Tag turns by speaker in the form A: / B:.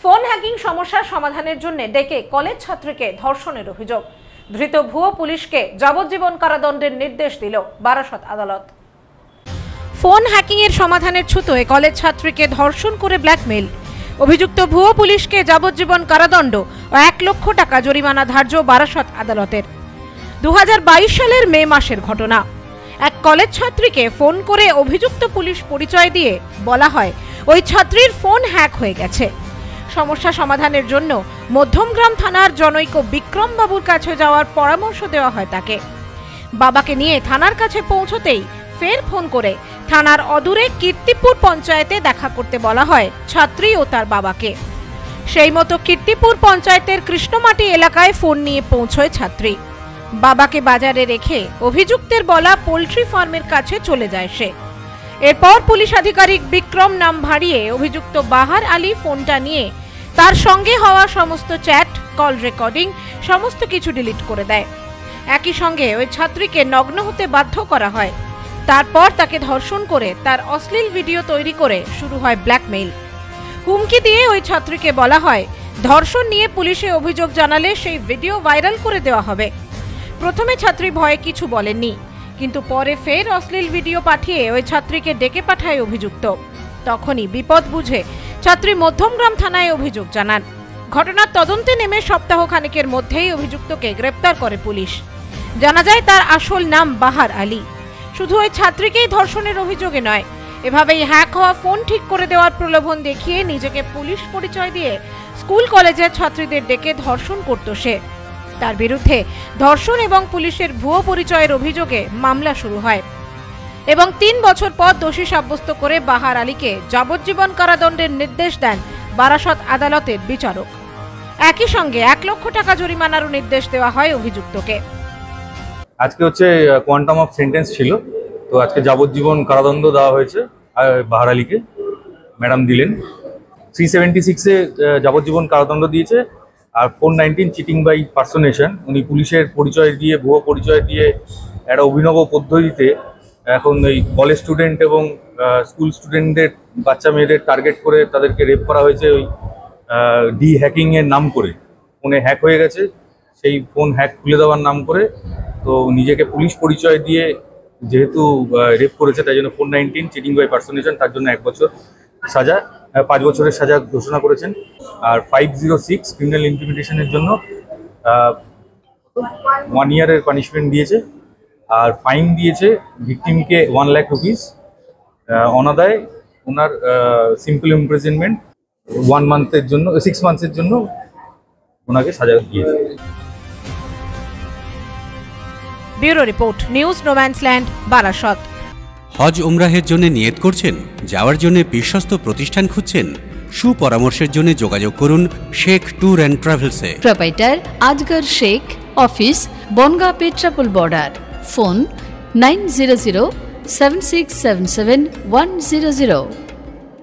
A: Phone hacking সমস্যার সমাধানের জন্য ডেকে কলেজ ছাত্রীকে ধর্ষণের অভিযোগ। ধৃত ভুয়ো পুলিশকে যাবজ্জীবন কারাদণ্ডের নির্দেশ দিল বারাসত আদালত। ফোন হ্যাকিং এর সমাধানের ছুতোয় কলেজ ছাত্রীকে ধর্ষণ করে ব্ল্যাকমেইল। অভিযুক্ত ভুয়ো পুলিশকে যাবজ্জীবন কারাদণ্ড ও 1 লক্ষ টাকা জরিমানা ধার্য বারাসত আদালতের। 2022 সালের মে মাসের ঘটনা। এক কলেজ ছাত্রীকে ফোন করে অভিযুক্ত পুলিশ পরিচয় দিয়ে বলা হয় ওই ছাত্রীর ফোন হ্যাক হয়ে গেছে। সমস্যা সমাধানের জন্য মধ্যমগ্রাম থানার জনৈক বিক্রম বাবুর কাছে যাওয়ার পরামর্শ দেওয়া হয় তাকে। বাবাকে নিয়ে থানার কাছে পৌঁছতেই ফের ফোন করে থানার অদূরে কীর্তিপুর পঞ্চায়েতে দেখা করতে বলা হয় ছাত্রী ও তার বাবাকে। সেই মতো কীর্তিপুর পঞ্চায়েতের কৃষ্ণমাটি এলাকায় ফোন নিয়ে পৌঁছয় ছাত্রী। বাবাকে বাজারে রেখে অভিযুক্তের বলা পোল্ট্রি ফার্মের কাছে চলে যায় সে। এরপর পুলিশ আধিকারিক বিক্রম নাম ভাড়িয়ে অভিযুক্ত বাহার আলী ফোনটা নিয়ে তার সঙ্গে হওয়া সমস্ত চ্যাট, কল রেকর্ডিং সমস্ত কিছু ডিলিট করে দেয়। একই সঙ্গে ওই ছাত্রীকে নগ্ন হতে বাধ্য করা হয়। তারপর তাকে ধর্ষণ করে তার অশ্লীল ভিডিও তৈরি করে শুরু হয় ব্ল্যাকমেইল। হুমকি দিয়ে ওই ছাত্রীকে বলা হয় ধর্ষণ নিয়ে পুলিশে অভিযোগ জানালে সেই ভিডিও ভাইরাল করে দেওয়া হবে। প্রথমে ছাত্রী ভয়ে কিছু বলেননি, কিন্তু পরে ফের অশ্লীল ভিডিও পাঠিয়ে ওই ছাত্রীকে ডেকে পাঠায় অভিযুক্ত। তখনই বিপদ বুঝে ছাত্রী মধ্যমগ্রাম থানায় অভিযোগ জানান। ঘটনার তদন্তে নেমে সপ্তাহ খানেকের মধ্যেই অভিযুক্তকে গ্রেপ্তার করে পুলিশ। জানা যায় তার আসল নাম বাহার আলী। শুধু ওই ছাত্রীকেই ধর্ষণের অভিযোগে নয়, এভাবেই হ্যাক হওয়া ফোন ঠিক করে দেওয়ার প্রলোভন দেখিয়ে নিজেকে পুলিশ পরিচয় দিয়ে স্কুল কলেজের ছাত্রীদের ডেকে ধর্ষণ করত সে। তার বিরুদ্ধে ধর্ষণ এবং পুলিশের ভুয়ো পরিচয়ের অভিযোগে মামলা শুরু হয় এবং 3 বছর পর দোষী সাব্যস্ত করে বাহার আলীকে যাবজ্জীবন কারাদণ্ডের নির্দেশ দেন বারাসত আদালতের বিচারক। একই সঙ্গে 1 লক্ষ টাকা জরিমানারও নির্দেশ দেওয়া হয় অভিযুক্তকে।
B: আজকে হচ্ছে কোয়ান্টাম অফ সেন্টেন্স ছিল, তো আজকে যাবজ্জীবন কারাদণ্ড দেওয়া হয়েছে বাহার আলীকে। ম্যাডাম দিলেন 376-এ যাবজ্জীবন কারাদণ্ড দিয়েছে। আর 419 চিটিং বাই পার্সোনেশন, উনি পুলিশের পরিচয় দিয়ে ভুয়ো পরিচয় দিয়ে একটা অভিনব পদ্ধতিতে এখন ওই কলেজ স্টুডেন্ট এবং স্কুল স্টুডেন্টদের বাচ্চা মেয়েদের টার্গেট করে তাদেরকে রেপ করা হয়েছে ওই ডি হ্যাকিংয়ের নাম করে। ফোনে হ্যাক হয়ে গেছে, সেই ফোন হ্যাক খুলে দেওয়ার নাম করে তো নিজেকে পুলিশ পরিচয় দিয়ে যেহেতু রেপ করেছে তাই জন্য 419 চিটিং বাই পার্সোনেশন, তার জন্য 1 বছর সাজা, 5 বছরের সাজা ঘোষণা করেছেন। আর 506 ক্রিমিনাল ইমপ্লিমেন্টেশনের জন্য 1 ইয়ারের পানিশমেন্ট দিয়েছে। আর ফাইন দিয়েছে ভিকটিমকে 1 লাখ রুপিস, অনাদায় ওনার সিম্পল ইমপ্রিজনমেন্ট 1 মান্থের জন্য 6 মান্থসের জন্য ওনাকে সাজা দিয়েছে।
A: Bureau report, news no man's land, Barasat.
C: হজ উমরাহের জন্য নিয়ত করছেন, যাওয়ার জন্য বিশ্বস্ত প্রতিষ্ঠান খুঁজছেন? সুপরামর্শের জন্য যোগাযোগ করুন শেখ ট্যুর অ্যান্ড ট্রাভেলসে।
D: Proprietor Azgar Sheikh, office Bongaon Petrapole border. Phone 900-7677-100।